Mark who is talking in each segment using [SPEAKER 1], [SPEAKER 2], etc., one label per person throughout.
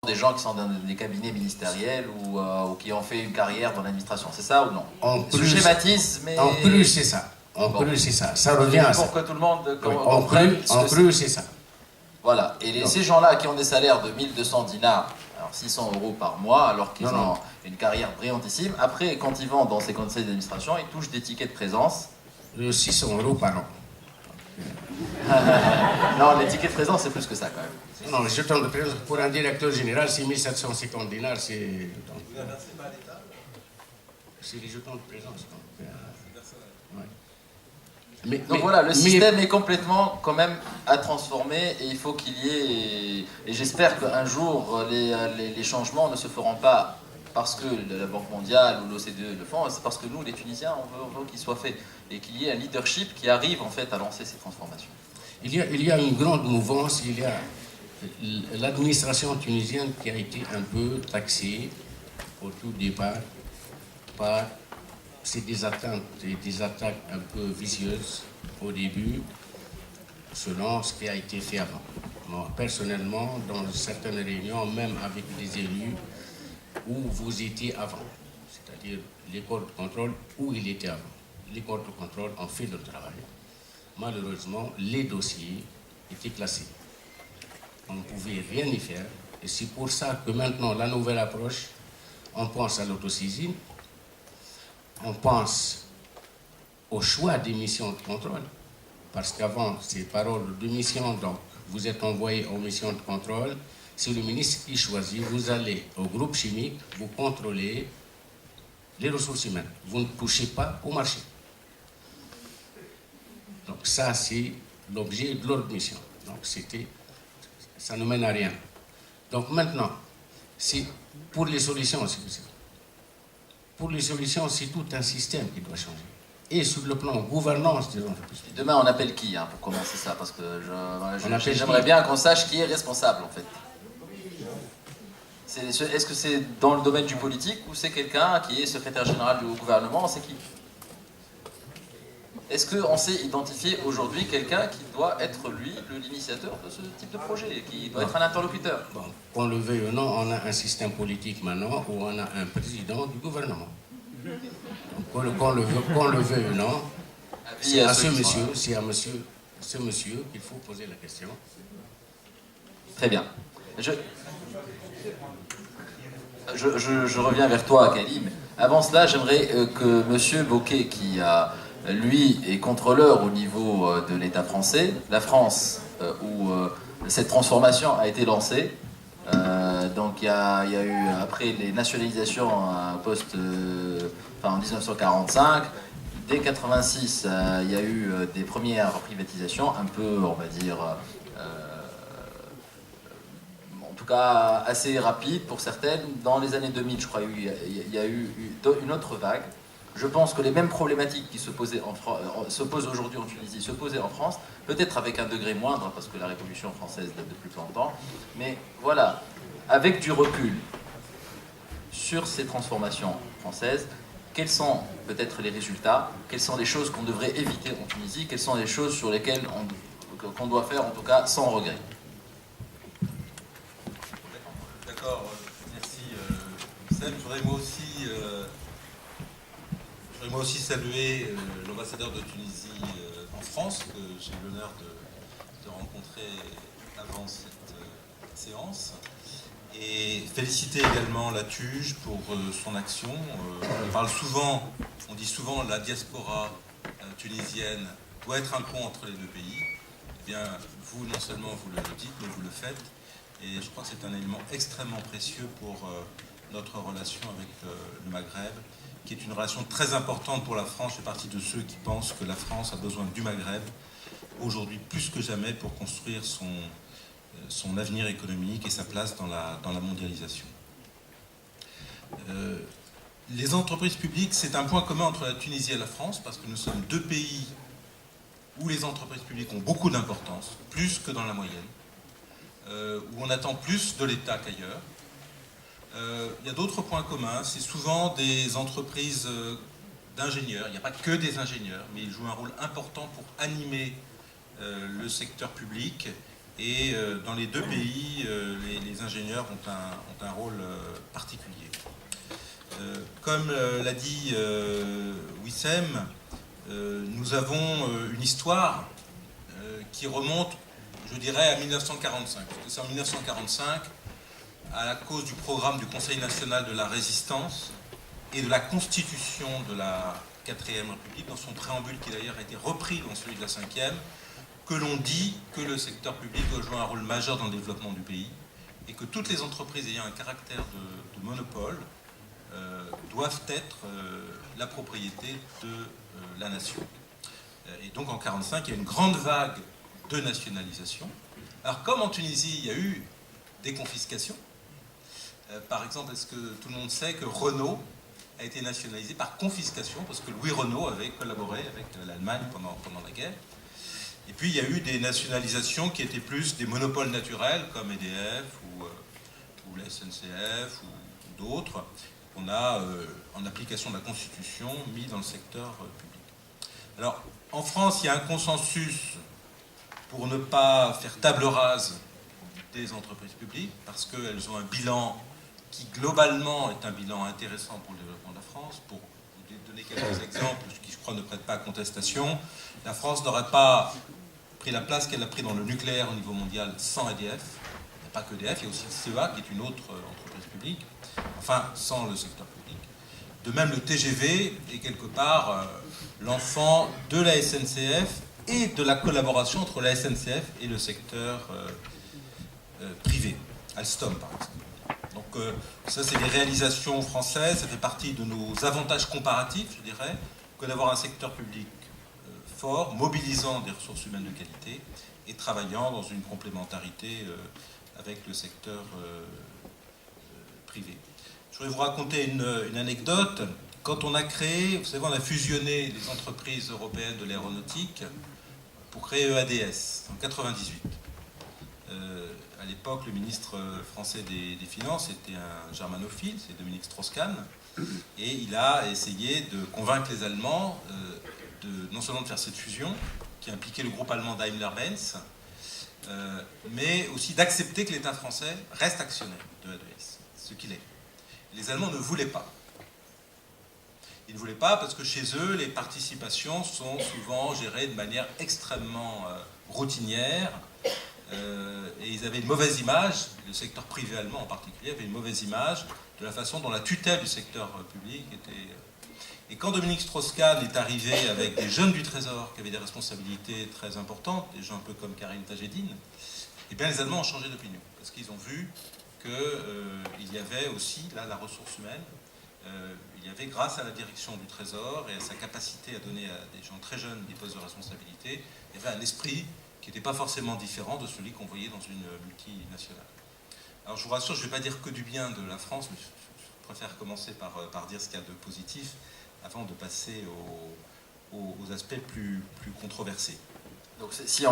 [SPEAKER 1] des gens qui sont dans des cabinets ministériels ou qui ont fait une carrière dans l'administration. C'est ça ou non? Je schématise, mais...
[SPEAKER 2] En plus, c'est ça. En plus, c'est ça. Ça revient à ça.
[SPEAKER 1] Pour que tout le monde
[SPEAKER 2] comprenne. En plus, c'est ça.
[SPEAKER 1] Voilà. Et ces gens-là qui ont des salaires de 1200 dinars, alors 600 € par mois, alors qu'ils ont une carrière brillantissime, après, quand ils vont dans ces conseils d'administration, ils touchent des tickets de présence.
[SPEAKER 2] 600 € par an.
[SPEAKER 1] Non, les tickets de présence, c'est plus que ça quand même.
[SPEAKER 2] Non, les jetons de présence pour un directeur général, c'est 1750 dinars. C'est les jetons de présence.
[SPEAKER 1] Donc voilà, le système est complètement quand même à transformer et il faut qu'il y ait... Et j'espère qu'un jour, les changements ne se feront pas parce que la Banque mondiale ou l'OCDE le font, c'est parce que nous, les Tunisiens, on veut qu'ils soient faits et qu'il y ait un leadership qui arrive en fait à lancer ces transformations.
[SPEAKER 2] Il y a une grande mouvance, il y a l'administration tunisienne qui a été un peu taxée au tout départ par des atteintes et des attaques un peu vicieuses au début, selon ce qui a été fait avant. Moi, personnellement, dans certaines réunions, même avec des élus, où vous étiez avant, c'est-à-dire les corps de contrôle, où il était avant. Les corps de contrôle ont fait le travail. Malheureusement, les dossiers étaient classés. On ne pouvait rien y faire. Et c'est pour ça que maintenant, la nouvelle approche, on pense à l'autosaisine, on pense au choix des missions de contrôle, parce qu'avant, c'est parole de mission, donc vous êtes envoyé aux missions de contrôle, c'est le ministre qui choisit, vous allez au groupe chimique, vous contrôlez les ressources humaines, vous ne touchez pas au marché. Donc ça, c'est l'objet de leur mission. Donc ça ne mène à rien. Donc maintenant, pour les solutions, c'est tout un système qui doit changer. Et sur le plan gouvernance des entreprises.
[SPEAKER 1] Demain, on appelle qui pour commencer ça? Parce que j'aimerais bien qu'on sache qui est responsable, en fait. Est-ce que c'est dans le domaine du politique ou c'est quelqu'un qui est secrétaire général du gouvernement? C'est qui? Est-ce qu'on sait identifier aujourd'hui quelqu'un qui doit être, lui, l'initiateur de ce type de projet, qui doit être un interlocuteur?
[SPEAKER 2] Bon, qu'on le veuille ou non, on a un système politique maintenant où on a un président du gouvernement. Donc, qu'on le veuille ou non, c'est à ce monsieur qu'il faut poser la question.
[SPEAKER 1] Très bien. Je reviens vers toi, Kalim. Avant cela, j'aimerais que M. Bocquet, qui lui est contrôleur au niveau de l'État français, la France, où cette transformation a été lancée. Donc il y a eu, après les nationalisations en 1945, dès 1986, il y a eu des premières privatisations, un peu, on va dire, en tout cas assez rapides pour certaines. Dans les années 2000, je crois, il y a eu une autre vague. Je pense que les mêmes problématiques qui se posent aujourd'hui en Tunisie se posaient en France, peut-être avec un degré moindre, parce que la Révolution française date de plus longtemps. Mais voilà, avec du recul sur ces transformations françaises, quels sont peut-être les résultats? Quelles sont les choses qu'on devrait éviter en Tunisie? Quelles sont les choses sur lesquelles qu'on doit faire, en tout cas, sans regret?
[SPEAKER 3] D'accord, merci Sam. Je voudrais moi aussi saluer l'ambassadeur de Tunisie en France, que j'ai eu l'honneur de rencontrer avant cette séance. Et féliciter également la TUJ pour son action. On dit souvent la diaspora tunisienne doit être un pont entre les deux pays. Eh bien, vous, non seulement vous le dites, mais vous le faites. Et je crois que c'est un élément extrêmement précieux pour notre relation avec le Maghreb, qui est une relation très importante pour la France. Je fais partie de ceux qui pensent que la France a besoin du Maghreb, aujourd'hui plus que jamais, pour construire son avenir économique et sa place dans la mondialisation. Les entreprises publiques, c'est un point commun entre la Tunisie et la France, parce que nous sommes deux pays où les entreprises publiques ont beaucoup d'importance, plus que dans la moyenne, où on attend plus de l'État qu'ailleurs. Il y a d'autres points communs, c'est souvent des entreprises d'ingénieurs, il n'y a pas que des ingénieurs, mais ils jouent un rôle important pour animer le secteur public Et dans les deux pays, les ingénieurs ont un rôle particulier. Comme l'a dit Wissem, nous avons une histoire qui remonte, je dirais, à 1945. C'est en 1945, à la cause du programme du Conseil national de la résistance et de la constitution de la 4e République, dans son préambule qui d'ailleurs a été repris dans celui de la 5e, que l'on dit que le secteur public doit jouer un rôle majeur dans le développement du pays et que toutes les entreprises ayant un caractère de monopole doivent être la propriété de la nation. Et donc en 1945, il y a une grande vague de nationalisation. Alors comme en Tunisie, il y a eu des confiscations, par exemple, est-ce que tout le monde sait que Renault a été nationalisé par confiscation parce que Louis Renault avait collaboré avec l'Allemagne pendant la guerre. Et puis il y a eu des nationalisations qui étaient plus des monopoles naturels comme EDF ou la SNCF ou d'autres qu'on a, en application de la Constitution, mis dans le secteur public. Alors en France, il y a un consensus pour ne pas faire table rase des entreprises publiques parce qu'elles ont un bilan qui globalement est un bilan intéressant pour le développement de la France. Pour vous donner quelques exemples qui, je crois, ne prêtent pas à contestation, la France n'aurait pas pris la place qu'elle a pris dans le nucléaire au niveau mondial sans EDF. Il n'y a pas que EDF, il y a aussi CEA qui est une autre entreprise publique, enfin sans le secteur public. De même, le TGV est quelque part l'enfant de la SNCF et de la collaboration entre la SNCF et le secteur privé, Alstom par exemple. Donc ça, c'est des réalisations françaises, ça fait partie de nos avantages comparatifs, je dirais, que d'avoir un secteur public fort, mobilisant des ressources humaines de qualité et travaillant dans une complémentarité avec le secteur privé. Je voudrais vous raconter une anecdote. Quand on a créé, vous savez, on a fusionné les entreprises européennes de l'aéronautique pour créer EADS en 1998. À l'époque, le ministre français des Finances était un germanophile, c'est Dominique Strauss-Kahn, et il a essayé de convaincre les Allemands non seulement de faire cette fusion, qui impliquait le groupe allemand Daimler-Benz, mais aussi d'accepter que l'État français reste actionnaire de EADS, ce qu'il est. Les Allemands ne voulaient pas. Ils ne voulaient pas parce que chez eux, les participations sont souvent gérées de manière extrêmement routinière, et ils avaient une mauvaise image, le secteur privé allemand en particulier avait une mauvaise image de la façon dont la tutelle du secteur public était. Et quand Dominique Strauss-Kahn est arrivé avec des jeunes du Trésor qui avaient des responsabilités très importantes, des gens un peu comme Karim Tajedine, eh bien les Allemands ont changé d'opinion parce qu'ils ont vu qu'il y avait aussi là la ressource humaine. Il y avait, grâce à la direction du Trésor et à sa capacité à donner à des gens très jeunes des postes de responsabilité, il y avait un esprit qui n'était pas forcément différent de celui qu'on voyait dans une multinationale. Alors je vous rassure, je ne vais pas dire que du bien de la France, mais je préfère commencer par dire ce qu'il y a de positif avant de passer aux aspects plus controversés.
[SPEAKER 1] Donc si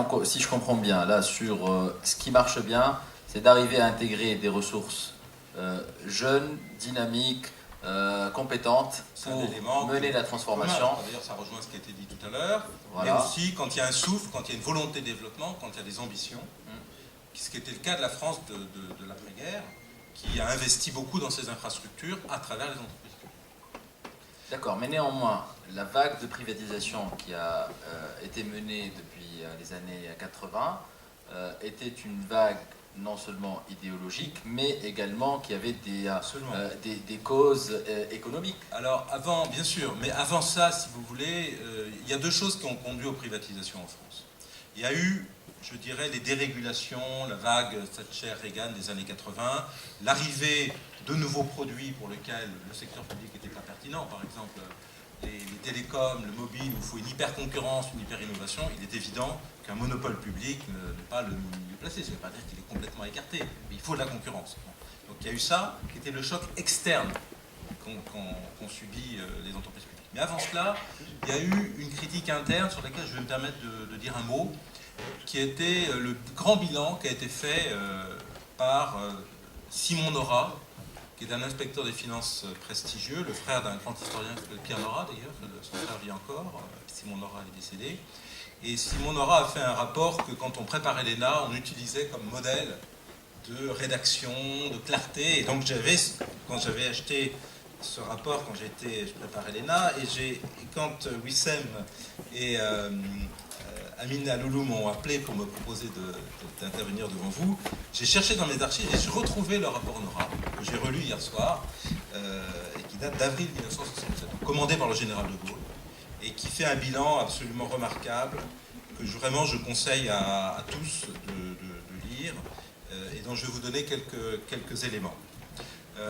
[SPEAKER 1] je comprends bien, là, sur ce qui marche bien, c'est d'arriver à intégrer des ressources jeunes, dynamiques, compétentes pour mener la transformation.
[SPEAKER 3] D'ailleurs, ça rejoint ce qui a été dit tout à l'heure.
[SPEAKER 1] Voilà.
[SPEAKER 3] Mais aussi, quand il y a un souffle, quand il y a une volonté de développement, quand il y a des ambitions, ce qui était le cas de la France de l'après-guerre, qui a investi beaucoup dans ses infrastructures à travers les entreprises.
[SPEAKER 1] D'accord, mais néanmoins, la vague de privatisation qui a été menée depuis les années 80 était une vague non seulement idéologique, mais également qui avait des causes économiques.
[SPEAKER 3] Alors, avant, bien sûr, mais avant ça, si vous voulez, il y a deux choses qui ont conduit aux privatisations en France. Il y a eu, je dirais, les dérégulations, la vague Thatcher-Reagan des années 80, l'arrivée de nouveaux produits pour lesquels le secteur public n'était pas pertinent, par exemple les télécoms, le mobile, où il faut une hyper-concurrence, une hyper-innovation. Il est évident qu'un monopole public n'est pas le mieux placé. Ça ne veut pas dire qu'il est complètement écarté, mais il faut de la concurrence. Donc il y a eu ça, qui était le choc externe qu'ont subi les entreprises publiques. Mais avant cela, il y a eu une critique interne sur laquelle je vais me permettre de dire un mot, qui était le grand bilan qui a été fait par Simon Nora, qui est un inspecteur des finances prestigieux, le frère d'un grand historien qui s'appelle Pierre Nora d'ailleurs, son frère vit encore, Simon Nora est décédé, Et Simon Nora a fait un rapport que quand on préparait l'ENA, on utilisait comme modèle de rédaction, de clarté. Et donc quand j'avais acheté ce rapport, quand je préparais l'ENA, et quand Wissem et Amine Aloulou m'ont appelé pour me proposer d'intervenir devant vous, j'ai cherché dans mes archives et j'ai retrouvé le rapport Nora, que j'ai relu hier soir, et qui date d'avril 1967, commandé par le général de Gaulle, et qui fait un bilan absolument remarquable, que vraiment je conseille à tous de lire, et dont je vais vous donner quelques éléments.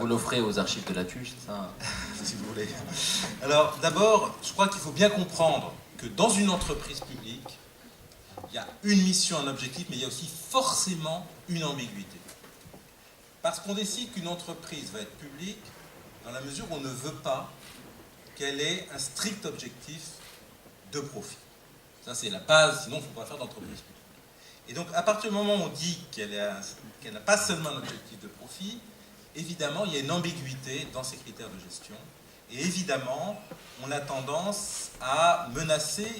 [SPEAKER 1] Vous l'offrez aux archives de la TUJ, c'est ça?
[SPEAKER 3] Si vous voulez. Alors d'abord, je crois qu'il faut bien comprendre que dans une entreprise publique, il y a une mission, un objectif, mais il y a aussi forcément une ambiguïté. Parce qu'on décide qu'une entreprise va être publique dans la mesure où on ne veut pas qu'elle ait un strict objectif de profit. Ça, c'est la base, sinon il ne faut pas faire d'entreprise publique. Et donc, à partir du moment où on dit qu'elle n'a pas seulement un objectif de profit, évidemment, il y a une ambiguïté dans ces critères de gestion. Et évidemment, on a tendance à menacer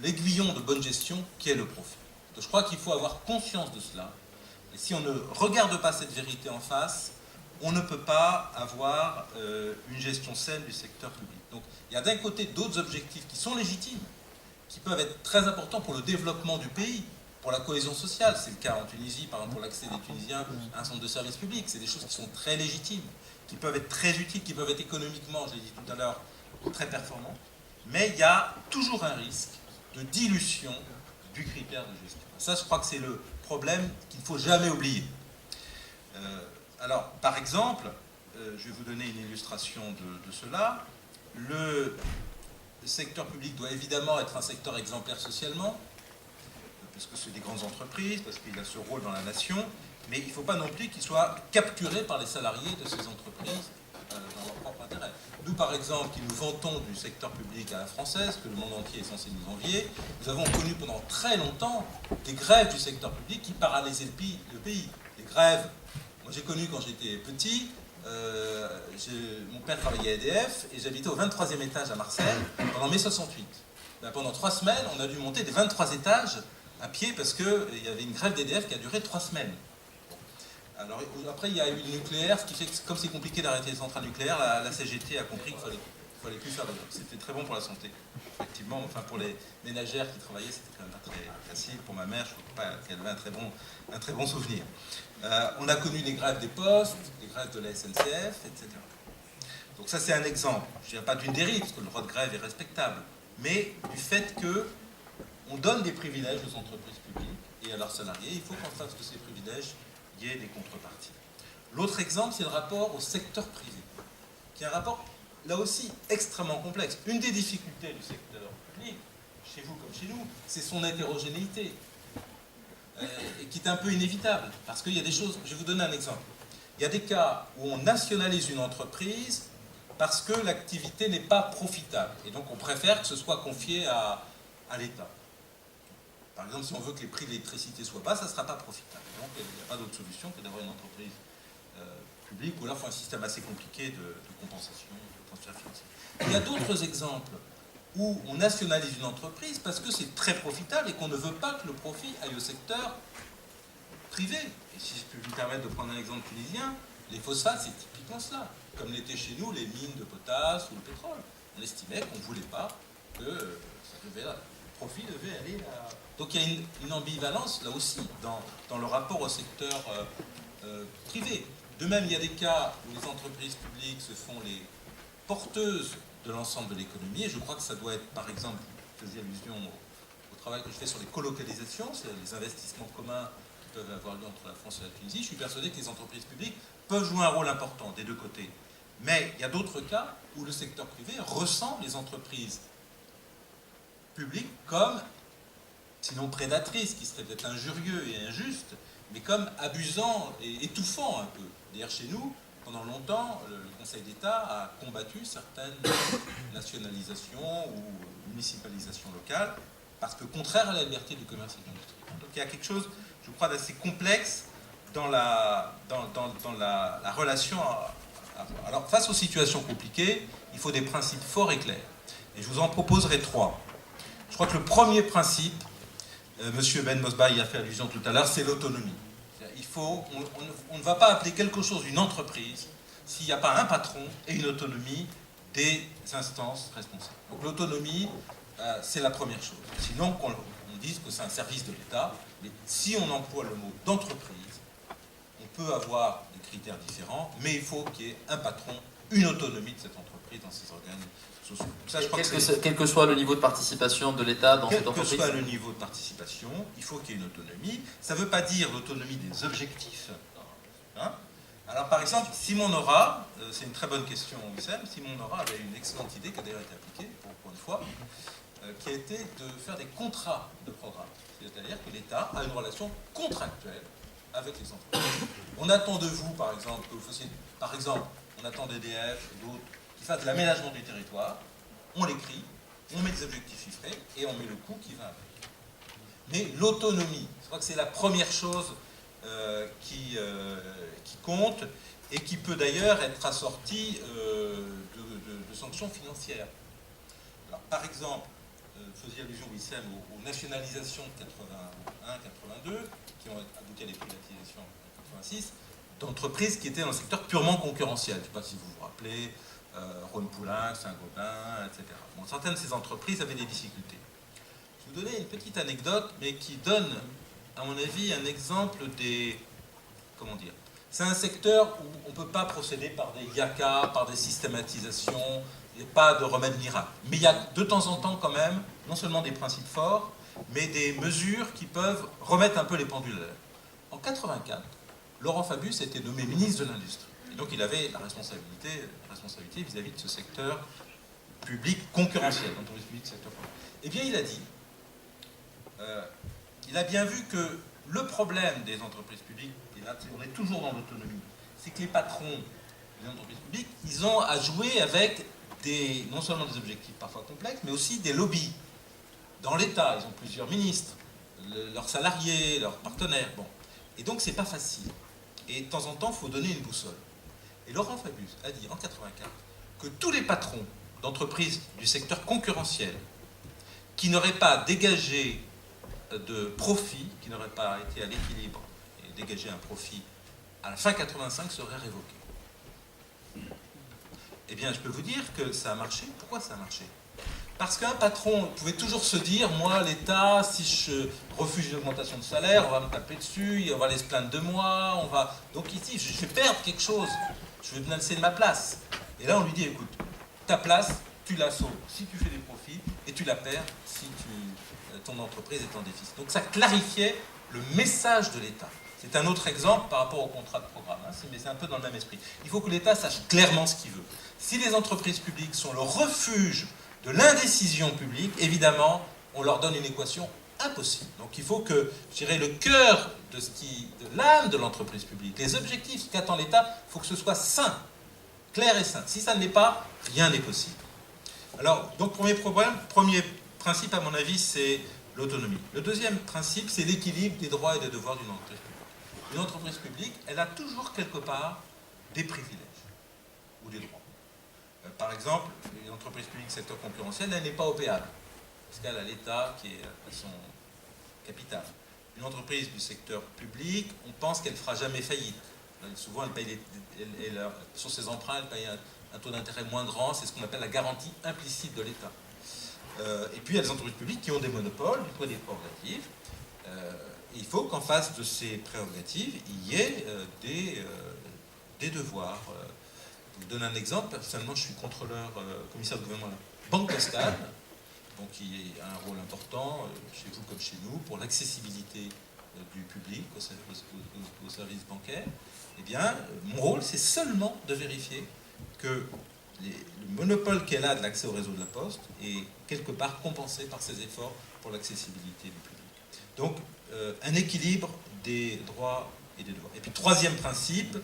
[SPEAKER 3] l'aiguillon de bonne gestion qui est le profit. Donc, je crois qu'il faut avoir conscience de cela. Et si on ne regarde pas cette vérité en face, on ne peut pas avoir une gestion saine du secteur public. Donc, il y a d'un côté d'autres objectifs qui sont légitimes, qui peuvent être très importants pour le développement du pays, pour la cohésion sociale. C'est le cas en Tunisie, par exemple, pour l'accès des Tunisiens à un centre de services publics. C'est des choses qui sont très légitimes, qui peuvent être très utiles, qui peuvent être économiquement, je l'ai dit tout à l'heure, très performantes. Mais il y a toujours un risque de dilution du critère de gestion. Ça, je crois que c'est le problème qu'il ne faut jamais oublier. Alors, par exemple, je vais vous donner une illustration de cela. Le secteur public doit évidemment être un secteur exemplaire socialement, parce que c'est des grandes entreprises, parce qu'il a ce rôle dans la nation, mais il ne faut pas non plus qu'il soit capturé par les salariés de ces entreprises dans leur propre intérêt. Nous, par exemple, qui nous vantons du secteur public à la française, que le monde entier est censé nous envier, nous avons connu pendant très longtemps des grèves du secteur public qui paralysaient le pays. Des grèves, moi j'ai connu quand j'étais petit, mon père travaillait à EDF et j'habitais au 23e étage à Marseille pendant mai 68. Ben, pendant 3 semaines, on a dû monter des 23 étages à pied parce qu'il y avait une grève d'EDF qui a duré 3 semaines. Alors, après, il y a eu le nucléaire, ce qui fait que comme c'est compliqué d'arrêter les centrales nucléaires, la CGT a compris qu'il ne fallait plus faire de grève. C'était très bon pour la santé. Effectivement, enfin, pour les ménagères qui travaillaient, c'était quand même pas très facile. Pour ma mère, je ne crois pas qu'elle avait un très bon souvenir. On a connu les grèves des postes, les grèves de la SNCF, etc. Donc ça, c'est un exemple. Je ne dirais pas d'une dérive, parce que le droit de grève est respectable, mais du fait qu'on donne des privilèges aux entreprises publiques et à leurs salariés. Il faut qu'en face de ces privilèges, il y ait des contreparties. L'autre exemple, c'est le rapport au secteur privé, qui est un rapport, là aussi, extrêmement complexe. Une des difficultés du secteur public, chez vous comme chez nous, c'est son hétérogénéité. Et qui est un peu inévitable, parce qu'il y a des choses, je vais vous donner un exemple. Il y a des cas où on nationalise une entreprise parce que l'activité n'est pas profitable, et donc on préfère que ce soit confié à l'État. Par exemple, si on veut que les prix de l'électricité soient bas, ça ne sera pas profitable. Donc il n'y a pas d'autre solution que d'avoir une entreprise publique, ou là il faut un système assez compliqué de compensation, de transfert financier. Il y a d'autres exemples où on nationalise une entreprise parce que c'est très profitable et qu'on ne veut pas que le profit aille au secteur privé. Et si je peux me permettre de prendre un exemple tunisien, les phosphates, c'est typiquement cela. Comme l'était chez nous les mines de potasse ou le pétrole. On estimait qu'on ne voulait pas que le profit devait aller à... Donc il y a une ambivalence, là aussi, dans le rapport au secteur privé. De même, il y a des cas où les entreprises publiques se font les porteuses de l'ensemble de l'économie, et je crois que ça doit être, par exemple, je faisais allusion au travail que je fais sur les colocalisations, c'est les investissements communs qui peuvent avoir lieu entre la France et la Tunisie. Je suis persuadé que les entreprises publiques peuvent jouer un rôle important des deux côtés. Mais il y a d'autres cas où le secteur privé ressent les entreprises publiques comme, sinon prédatrices, qui serait peut-être injurieux et injuste, mais comme abusant et étouffant un peu. D'ailleurs, chez nous, pendant longtemps, le Conseil d'État a combattu certaines nationalisations ou municipalisations locales, parce que contraire à la liberté du commerce et de l'industrie. Donc il y a quelque chose, je crois, d'assez complexe dans la relation. Alors, face aux situations compliquées, il faut des principes forts et clairs. Et je vous en proposerai 3. Je crois que le premier principe, Monsieur Ben Mosba y a fait allusion tout à l'heure, c'est l'autonomie. On ne va pas appeler quelque chose une entreprise s'il n'y a pas un patron et une autonomie des instances responsables. Donc l'autonomie, c'est la première chose. Sinon, qu'on dise que c'est un service de l'État, mais si on emploie le mot d'entreprise, on peut avoir des critères différents, mais il faut qu'il y ait un patron, une autonomie de cette entreprise dans ses organes sociaux. Ça, je crois
[SPEAKER 1] quel que soit le niveau de participation de l'État dans cette entreprise.
[SPEAKER 3] Quel que soit le niveau de participation, il faut qu'il y ait une autonomie. Ça ne veut pas dire l'autonomie des objectifs. Hein? Alors par exemple, Simon Nora, c'est une très bonne question, Wissem, Simon Nora avait une excellente idée qui a d'ailleurs été appliquée, pour une fois, qui a été de faire des contrats de programme. C'est-à-dire que l'État a une relation contractuelle avec les entreprises. On attend de vous, par exemple, que vous fassiez, par exemple, on attend d'EDF, d'autres, qui fassent de l'aménagement du territoire, on l'écrit, on met des objectifs chiffrés et on met le coût qui va avec. Mais l'autonomie, je crois que c'est la première chose qui compte et qui peut d'ailleurs être assortie de sanctions financières. Alors, par exemple, faisait allusion, Wissem, aux nationalisations de 81-82, qui ont abouti à des privatisations en 86, d'entreprises qui étaient dans le secteur purement concurrentiel. Je ne sais pas si vous vous rappelez, Rhône-Poulenc, Saint-Gobain, etc. Bon, certaines de ces entreprises avaient des difficultés. Je vais vous donner une petite anecdote, mais qui donne, à mon avis, un exemple des... Comment dire ? C'est un secteur où on ne peut pas procéder par des yaka, par des systématisations, il n'y a pas de remède miracle. Mais il y a de temps en temps quand même, non seulement des principes forts, mais des mesures qui peuvent remettre un peu les pendules à l'heure. En 84, Laurent Fabius a été nommé ministre de l'Industrie. Et donc il avait la responsabilité vis-à-vis de ce secteur public concurrentiel, l'entreprise publique secteur public. Eh bien il a dit, il a bien vu que le problème des entreprises publiques, et là on est toujours dans l'autonomie, c'est que les patrons des entreprises publiques, ils ont à jouer avec non seulement des objectifs parfois complexes, mais aussi des lobbies. Dans l'État, ils ont plusieurs ministres, leurs salariés, leurs partenaires. Bon. Et donc c'est pas facile. Et de temps en temps, il faut donner une boussole. Et Laurent Fabius a dit en 84 que tous les patrons d'entreprises du secteur concurrentiel qui n'auraient pas dégagé de profit, qui n'auraient pas été à l'équilibre et dégagé un profit à la fin 85 seraient révoqués. Eh bien, je peux vous dire que ça a marché. Pourquoi ça a marché ? Parce qu'un patron pouvait toujours se dire, moi, l'État, si je refuse une augmentation de salaire, on va me taper dessus, on va aller se plaindre de moi, donc ici, je vais perdre quelque chose. Je vais me laisser de ma place. Et là, on lui dit, écoute, ta place, tu la sauves si tu fais des profits, et tu la perds si ton entreprise est en déficit. Donc ça clarifiait le message de l'État. C'est un autre exemple par rapport au contrat de programme, hein, mais c'est un peu dans le même esprit. Il faut que l'État sache clairement ce qu'il veut. Si les entreprises publiques sont le refuge de l'indécision publique, évidemment, on leur donne une équation impossible. Donc il faut que, je dirais, le cœur de l'âme de l'entreprise publique, les objectifs, ce qu'attend l'État, il faut que ce soit sain, clair et sain. Si ça ne l'est pas, rien n'est possible. Alors, donc premier principe, à mon avis, c'est l'autonomie. Le deuxième principe, c'est l'équilibre des droits et des devoirs d'une entreprise publique. Une entreprise publique, elle a toujours quelque part des privilèges ou des droits. Par exemple, une entreprise publique secteur concurrentiel, elle n'est pas opéable, parce qu'elle a l'État qui est à son capital. Une entreprise du secteur public, on pense qu'elle ne fera jamais faillite. Souvent, elle paye sur ses emprunts, elle paye un taux d'intérêt moins grand, c'est ce qu'on appelle la garantie implicite de l'État. Et puis, il y a des entreprises publiques qui ont des monopoles, du coup des prérogatives. Il faut qu'en face de ces prérogatives, il y ait des devoirs. Je vous donne un exemple. Personnellement, je suis contrôleur commissaire de gouvernement à la Banque Postale, donc qui a un rôle important chez vous comme chez nous pour l'accessibilité du public aux services bancaires. Eh bien, mon rôle, c'est seulement de vérifier que le monopole qu'elle a de l'accès au réseau de la Poste est quelque part compensé par ses efforts pour l'accessibilité du public. Donc, un équilibre des droits et des devoirs. Et puis, troisième principe,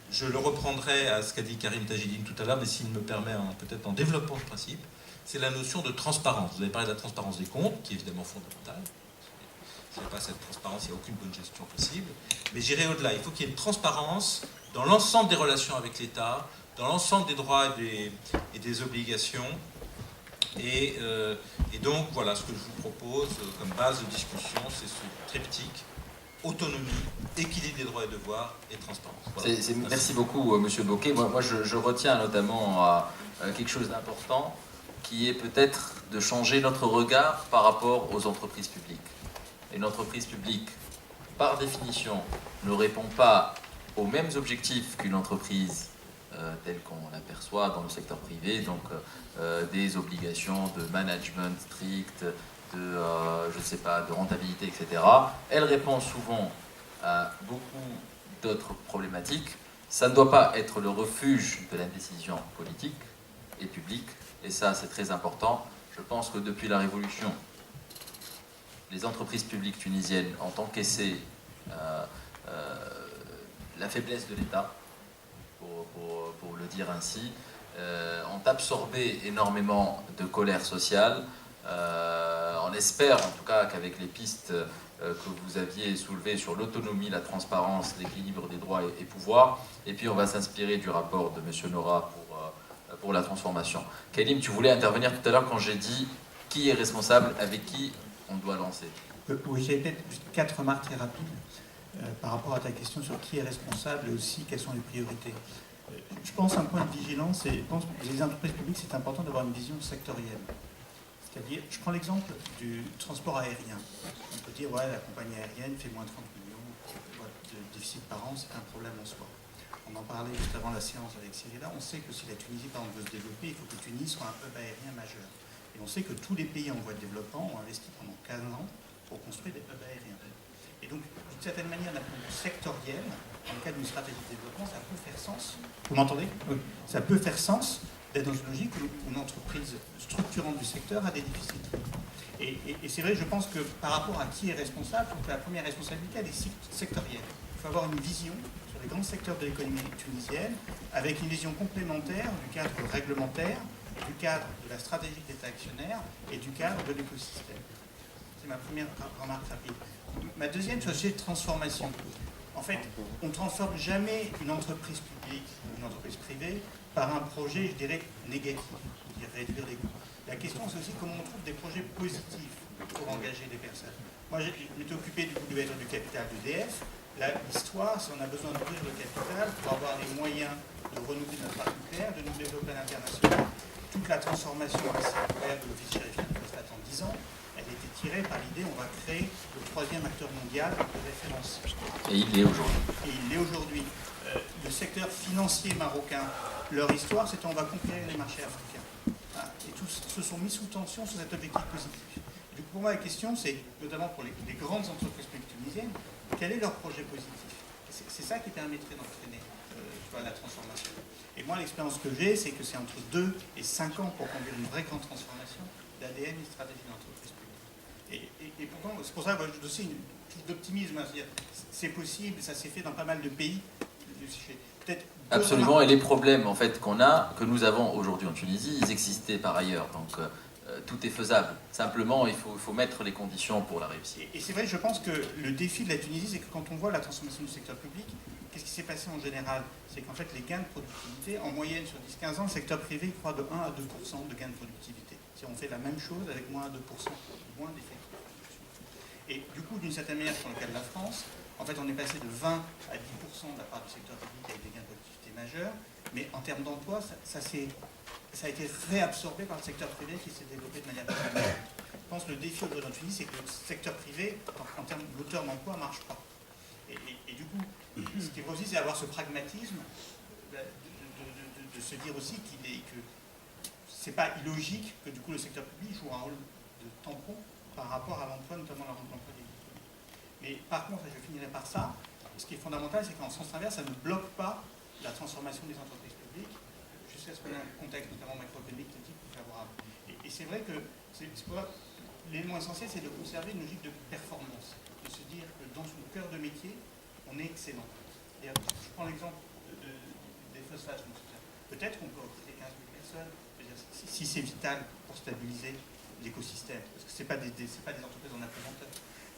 [SPEAKER 3] je le reprendrai à ce qu'a dit Karim Tajidine tout à l'heure, mais s'il me permet, peut-être en développant ce principe, c'est la notion de transparence. Vous avez parlé de la transparence des comptes, qui est évidemment fondamentale. S'il n'y a pas cette transparence, il n'y a aucune bonne gestion possible. Mais j'irai au-delà. Il faut qu'il y ait une transparence dans l'ensemble des relations avec l'État, dans l'ensemble des droits et des obligations Et donc, voilà ce que je vous propose comme base de discussion, c'est ce triptyque: autonomie, équilibre des droits et devoirs et transparence. Voilà.
[SPEAKER 1] Merci beaucoup, Monsieur Bocquet. Moi je retiens notamment à quelque chose d'important, qui est peut-être de changer notre regard par rapport aux entreprises publiques. Une entreprise publique, par définition, ne répond pas aux mêmes objectifs qu'une entreprise telle qu'on l'aperçoit dans le secteur privé, donc des obligations de management strict, je ne sais pas, de rentabilité, etc. Elle répond souvent à beaucoup d'autres problématiques. Ça ne doit pas être le refuge de l'indécision politique et publique, et ça c'est très important. Je pense que depuis la Révolution, les entreprises publiques tunisiennes ont encaissé la faiblesse de l'État, pour le dire ainsi, ont absorbé énormément de colère sociale. On espère en tout cas qu'avec les pistes que vous aviez soulevées sur l'autonomie, la transparence, l'équilibre des droits et pouvoirs, et puis on va s'inspirer du rapport de M. Nora pour la transformation. Kalim, tu voulais intervenir tout à l'heure quand j'ai dit qui est responsable, avec qui on doit lancer.
[SPEAKER 4] Oui, j'ai peut-être 4 remarques très rapides par rapport à ta question sur qui est responsable et aussi quelles sont les priorités. Je pense un point de vigilance, et je pense que les entreprises publiques, c'est important d'avoir une vision sectorielle. C'est-à-dire, je prends l'exemple du transport aérien. On peut dire, ouais, la compagnie aérienne fait moins 30 millions de déficit par an, c'est un problème en soi. On en parlait juste avant la séance avec Cyrilla. On sait que si la Tunisie, par exemple, veut se développer, il faut que Tunis soit un hub aérien majeur. Et on sait que tous les pays en voie de développement ont investi pendant 15 ans pour construire des hubs aériens. Et donc, d'une certaine manière, d'un point de vue sectoriel, dans le cadre d'une stratégie de développement, ça peut faire sens. Vous m'entendez? Oui. Ça peut faire sens d'être dans une logique où une entreprise structurante du secteur a des déficits. Et c'est vrai, je pense que par rapport à qui est responsable, donc la première responsabilité, elle est sectorielle. Il faut avoir une vision sur les grands secteurs de l'économie tunisienne, avec une vision complémentaire du cadre réglementaire, du cadre de la stratégie d'État actionnaire et du cadre de l'écosystème. C'est ma première remarque rapide. Ma deuxième, c'est le sujet de transformation. En fait, on ne transforme jamais une entreprise publique ou une entreprise privée par un projet, je dirais, négatif, c'est-à-dire réduire les coûts. La question, c'est aussi comment on trouve des projets positifs pour engager des personnes. Moi, je m'étais occupé du coup de l'ouverture du capital d'EDF. L'histoire, c'est qu'on a besoin d'ouvrir le capital pour avoir les moyens de renouveler notre parc nucléaire, de nous développer à l'international. Toute la transformation assez incroyable de l'office chérifien de Phosphate en 10 ans, elle était tirée par l'idée on va créer le 3e acteur mondial de référence.
[SPEAKER 1] Et il l'est aujourd'hui.
[SPEAKER 4] Et il l'est aujourd'hui. Le secteur financier marocain, leur histoire, c'était on va conquérir les marchés africains. Et tous se sont mis sous tension sur cet objectif positif. Du coup, pour moi, la question, c'est, notamment pour les grandes entreprises publiques tunisiennes, quel est leur projet positif? C'est ça qui permettrait d'entraîner la transformation. Et moi, l'expérience que j'ai, c'est que c'est entre 2 et 5 ans pour conduire une vraie grande transformation d'ADN et stratégie d'entreprise publique. Et pourtant, c'est pour ça que j'ai aussi une touche d'optimisme. C'est possible, ça s'est fait dans pas mal de pays.
[SPEAKER 1] Absolument, et les problèmes en fait que nous avons aujourd'hui en Tunisie, ils existaient par ailleurs, donc tout est faisable. Simplement, il faut mettre les conditions pour la réussite.
[SPEAKER 4] Et c'est vrai, je pense que le défi de la Tunisie, c'est que quand on voit la transformation du secteur public, qu'est-ce qui s'est passé en général? C'est qu'en fait, les gains de productivité, en moyenne sur 10-15 ans, le secteur privé croît de 1 à 2% de gains de productivité. Si on fait la même chose avec moins à 2%, moins d'effectifs de production. Et du coup, d'une certaine manière, dans le cas de la France, en fait, on est passé de 20 à 10% de la part du secteur public avec des gains de productivité majeurs, mais en termes d'emploi, ça a été réabsorbé par le secteur privé qui s'est développé de manière différente. Je pense que le défi aujourd'hui en Tunisie, c'est que le secteur privé, en termes d'auteur d'emploi, ne marche pas. Et du coup, ce qu'il faut aussi, c'est avoir ce pragmatisme de se dire aussi que c'est pas illogique que du coup le secteur public joue un rôle de tampon par rapport à l'emploi, notamment l'emploi des diplômés. Mais par contre, et je finirai par ça, ce qui est fondamental, c'est qu'en sens inverse, ça ne bloque pas la transformation des entreprises publiques, jusqu'à ce qu'on ait un contexte notamment macroéconomique politique plus favorable. Et c'est vrai que l'élément essentiel, c'est de conserver une logique de performance, de se dire que dans son cœur de métier, on est excellent. Je prends l'exemple des phosphates. Peut-être qu'on peut recruter 15 000 personnes, si c'est vital pour stabiliser l'écosystème, parce que ce n'est pas des entreprises en implémenteur.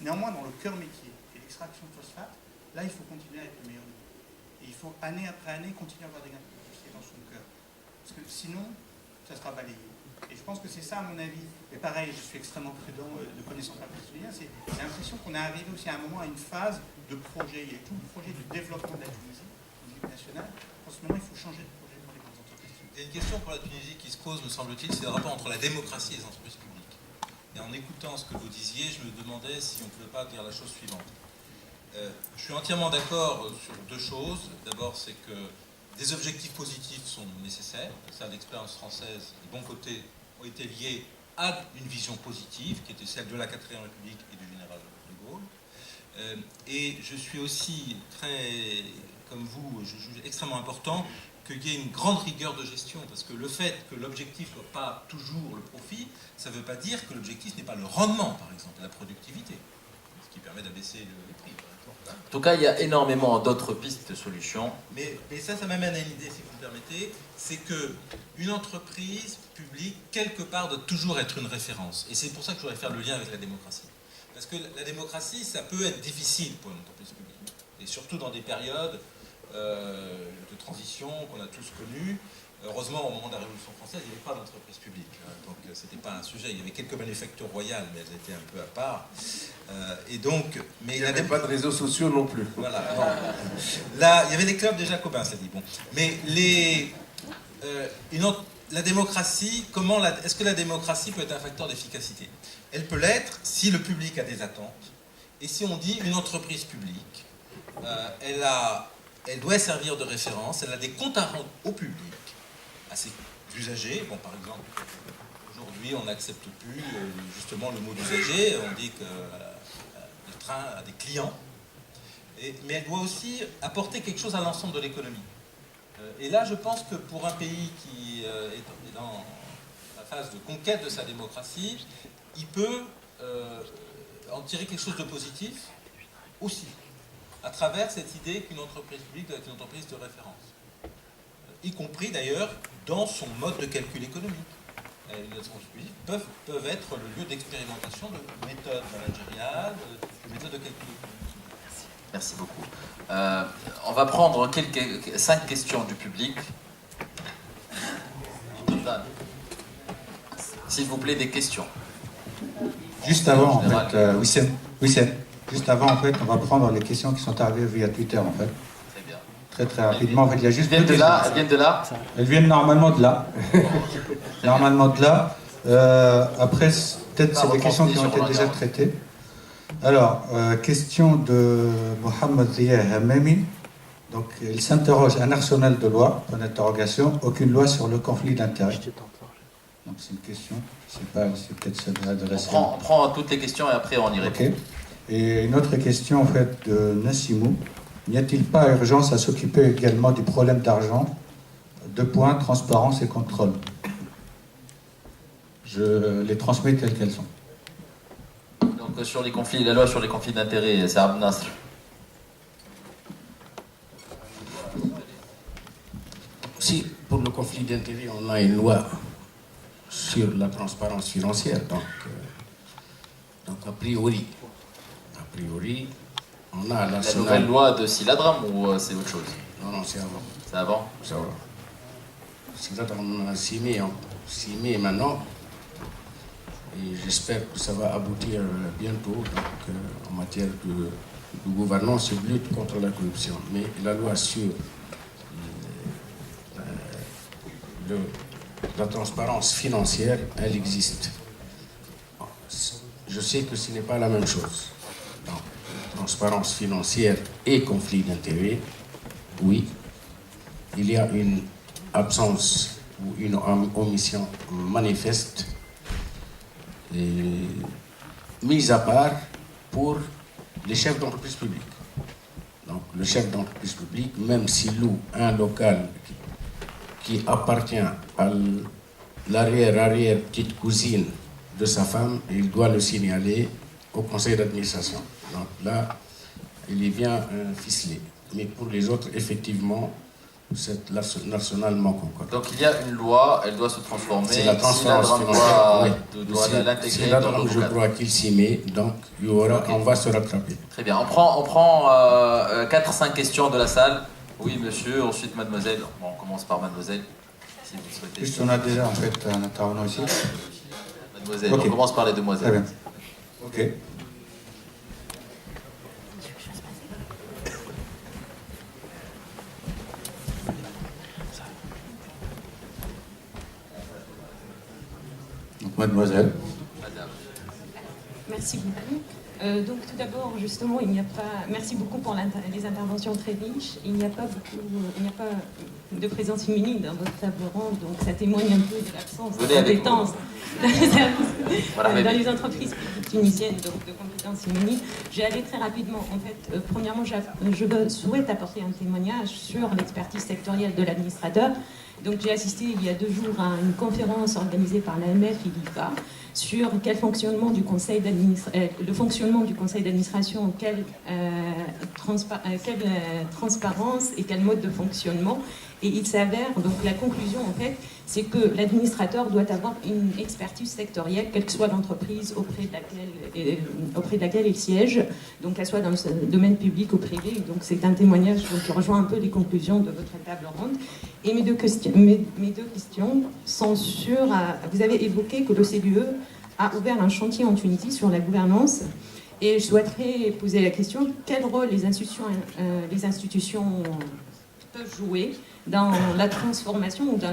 [SPEAKER 4] Néanmoins, dans le cœur métier et l'extraction de phosphate, là, il faut continuer à être le meilleur niveau. Et il faut, année après année, continuer à avoir des gains de productivité dans son cœur. Parce que sinon, ça sera balayé. Et je pense que c'est ça, à mon avis. Mais pareil, je suis extrêmement prudent de connaissance pas tunisienne. J'ai l'impression qu'on est arrivé aussi à un moment à une phase de projet. Il y a tout le projet du développement de la Tunisie au niveau national. En ce moment, il faut changer de projet pour les grandes entreprises.
[SPEAKER 3] Il y a une question pour la Tunisie qui se pose, me semble-t-il, c'est le rapport entre la démocratie et les entreprises publiques. Et en écoutant ce que vous disiez, je me demandais si on ne pouvait pas dire la chose suivante. Je suis entièrement d'accord sur deux choses. D'abord, c'est que des objectifs positifs sont nécessaires. Ça, l'expérience française, les bons côtés ont été liés à une vision positive, qui était celle de la 4e République et du général de Gaulle. Et je suis aussi très, comme vous, je juge extrêmement important qu'il y ait une grande rigueur de gestion, parce que le fait que l'objectif ne soit pas toujours le profit, ça ne veut pas dire que l'objectif n'est pas le rendement, par exemple, la productivité, ce qui permet d'abaisser les prix.
[SPEAKER 1] En tout cas, il y a énormément d'autres pistes de solutions.
[SPEAKER 3] Mais ça m'amène à une idée, si vous me permettez, c'est qu'une entreprise publique, quelque part, doit toujours être une référence. Et c'est pour ça que je voudrais faire le lien avec la démocratie. Parce que la démocratie, ça peut être difficile pour une entreprise publique. Et surtout dans des périodes de transition qu'on a tous connues. Heureusement, au moment de la Révolution française, il n'y avait pas d'entreprise publique. Donc, ce n'était pas un sujet. Il y avait quelques manufactures royales, mais elles étaient un peu à part. Et donc, mais
[SPEAKER 5] il n'y avait pas de réseaux sociaux non plus.
[SPEAKER 3] Voilà. Là, il y avait des clubs des Jacobins, ça dit. Bon. Mais la démocratie, est-ce que la démocratie peut être un facteur d'efficacité? Elle peut l'être si le public a des attentes. Et si on dit une entreprise publique, elle doit servir de référence, elle a des comptes à rendre au public, à ses usagers. Bon, par exemple, aujourd'hui, on n'accepte plus justement le mot d'usager, on dit que le train a des clients, mais elle doit aussi apporter quelque chose à l'ensemble de l'économie. Et là, je pense que pour un pays qui est dans la phase de conquête de sa démocratie, il peut en tirer quelque chose de positif aussi, à travers cette idée qu'une entreprise publique doit être une entreprise de référence, y compris d'ailleurs dans son mode de calcul économique. Les entreprises publiques peuvent être le lieu d'expérimentation de méthodes managériales, de méthodes de calcul économique.
[SPEAKER 1] Merci beaucoup. On va prendre 5 questions du public. S'il vous plaît, des questions.
[SPEAKER 6] Juste avant, en fait, Wissem, juste avant, en fait, on va prendre les questions qui sont arrivées via Twitter, en fait.
[SPEAKER 1] Très bien.
[SPEAKER 6] Très rapidement. En fait, il y a juste
[SPEAKER 1] elles viennent de là.
[SPEAKER 6] Elles viennent normalement de là. Normalement de là. Après, peut-être c'est des questions qui ont été déjà traitées. Alors, question de Mohamed Ziyah Hamami. Donc, il s'interroge, un arsenal de lois, point d'interrogation, aucune loi sur le conflit d'intérêts. Donc, c'est une question, c'est peut-être celle adressée.
[SPEAKER 1] On prend toutes les questions et après on y répond.
[SPEAKER 6] Okay. Et une autre question, en fait, de Nassimou. N'y a-t-il pas urgence à s'occuper également du problème d'argent? 2 points, transparence et contrôle. Je les transmets telles qu'elles sont.
[SPEAKER 1] Donc sur les conflits, la loi sur les conflits d'intérêts, c'est Abd Nasr.
[SPEAKER 2] Si pour le conflit d'intérêts, on a une loi sur la transparence financière, donc a priori, on a
[SPEAKER 1] la nouvelle loi de Siladram ou c'est autre chose?
[SPEAKER 2] Non, c'est avant.
[SPEAKER 1] C'est avant?
[SPEAKER 2] C'est avant. Siladram, on a signé maintenant. Et j'espère que ça va aboutir bientôt en matière de gouvernance et de lutte contre la corruption. Mais la loi sur la transparence financière, elle existe. Je sais que ce n'est pas la même chose. Donc, transparence financière et conflit d'intérêts, oui, il y a une absence ou une omission manifeste mise à part pour les chefs d'entreprise publique. Donc le chef d'entreprise publique, même s'il loue un local qui appartient à l'arrière petite cousine de sa femme, il doit le signaler au conseil d'administration. Donc là, il est bien ficelé. Mais pour les autres, effectivement, l'arsenal manque encore.
[SPEAKER 1] Donc il y a une loi, elle doit se transformer.
[SPEAKER 2] C'est la transparence financière.
[SPEAKER 1] Doit l'intégrer.
[SPEAKER 2] C'est là donc je crois qu'il s'y met, donc on va se rattraper.
[SPEAKER 1] Très bien. On prend 4-5 questions de la salle. Oui, monsieur, ensuite mademoiselle. Bon, on commence par mademoiselle. si vous souhaitez.
[SPEAKER 6] Juste, on a déjà en fait un intervenant ici.
[SPEAKER 1] Mademoiselle,
[SPEAKER 6] Ok.
[SPEAKER 1] on commence par les
[SPEAKER 6] Très
[SPEAKER 1] demoiselles.
[SPEAKER 6] bien. Ok. Donc, mademoiselle.
[SPEAKER 1] Madame.
[SPEAKER 7] Merci beaucoup. Donc tout d'abord, justement, il n'y a pas. Merci beaucoup pour les interventions très riches. Il n'y a pas de présence féminine dans votre table ronde, donc ça témoigne un peu de l'absence de
[SPEAKER 1] Venez avec
[SPEAKER 7] compétences
[SPEAKER 1] Voilà,
[SPEAKER 7] dans les entreprises publiques tunisiennes, donc de compétences féminines. J'ai allé très rapidement. En fait, premièrement, je souhaite apporter un témoignage sur l'expertise sectorielle de l'administrateur. Donc j'ai assisté il y a 2 jours à une conférence organisée par l'AMF et l'IFA sur quel fonctionnement du conseil le fonctionnement du conseil d'administration, quelle transparence et quel mode de fonctionnement. Et il s'avère, donc la conclusion en fait, c'est que l'administrateur doit avoir une expertise sectorielle, quelle que soit l'entreprise auprès de laquelle il siège, donc qu'elle soit dans le domaine public ou privé. Donc c'est un témoignage qui rejoint un peu les conclusions de votre table ronde. Et mes deux questions sont sur... Vous avez évoqué que l'OCDE a ouvert un chantier en Tunisie sur la gouvernance. Et je souhaiterais poser la question, quel rôle les institutions peuvent jouer dans la transformation ou dans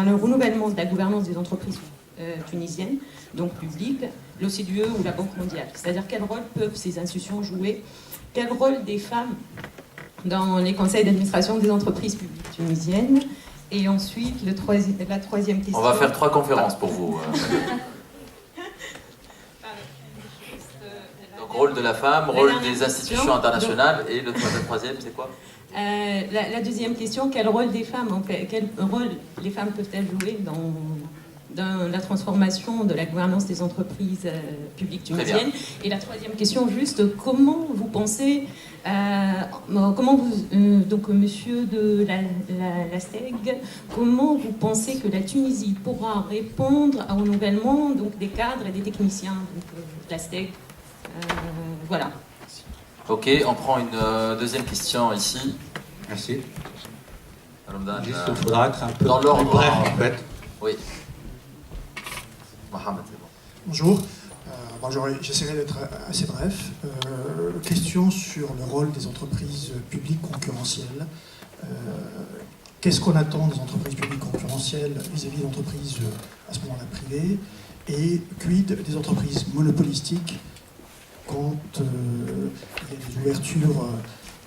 [SPEAKER 7] le renouvellement de la gouvernance des entreprises tunisiennes, donc publiques, l'OCDE ou la Banque mondiale. C'est-à-dire quel rôle peuvent ces institutions jouer? Quel rôle des femmes dans les conseils d'administration des entreprises publiques tunisiennes? Et ensuite, la troisième question...
[SPEAKER 1] On va faire 3 conférences pour vous. Donc, rôle de la femme, rôle des institutions internationales, et le troisième, c'est quoi?
[SPEAKER 7] La deuxième question, quel rôle des femmes, en fait, quel rôle les femmes peuvent-elles jouer dans la transformation de la gouvernance des entreprises publiques tunisiennes? Et la troisième question, juste, comment vous pensez, donc monsieur de la STEG, comment vous pensez que la Tunisie pourra répondre au renouvellement donc, des cadres et des techniciens de la STEG? Voilà.
[SPEAKER 1] Ok, on prend une deuxième question ici.
[SPEAKER 6] Merci.
[SPEAKER 1] Ramadan,
[SPEAKER 6] Juste, il faudra être un peu
[SPEAKER 1] dans l'ordre,
[SPEAKER 6] bref en fait.
[SPEAKER 1] Oui. Mohamed, c'est bon.
[SPEAKER 8] Bonjour. J'essaierai d'être assez bref. Question sur le rôle des entreprises publiques concurrentielles. Qu'est-ce qu'on attend des entreprises publiques concurrentielles vis-à-vis d'entreprises à ce moment-là privées? Et quid des entreprises monopolistiques quand il y a des ouvertures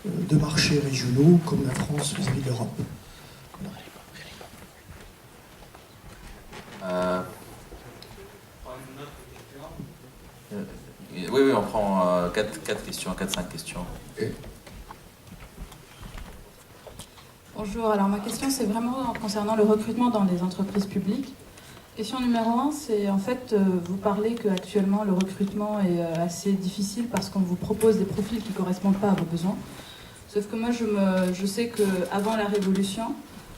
[SPEAKER 8] de marchés régionaux comme la France vis-à-vis de l'Europe?
[SPEAKER 1] Oui, on prend 4 questions, 4-5 questions.
[SPEAKER 6] Okay.
[SPEAKER 9] Bonjour, alors ma question c'est vraiment concernant le recrutement dans les entreprises publiques. Question numéro 1, c'est en fait, vous parlez qu'actuellement le recrutement est assez difficile parce qu'on vous propose des profils qui ne correspondent pas à vos besoins. Sauf que moi je sais qu'avant la Révolution,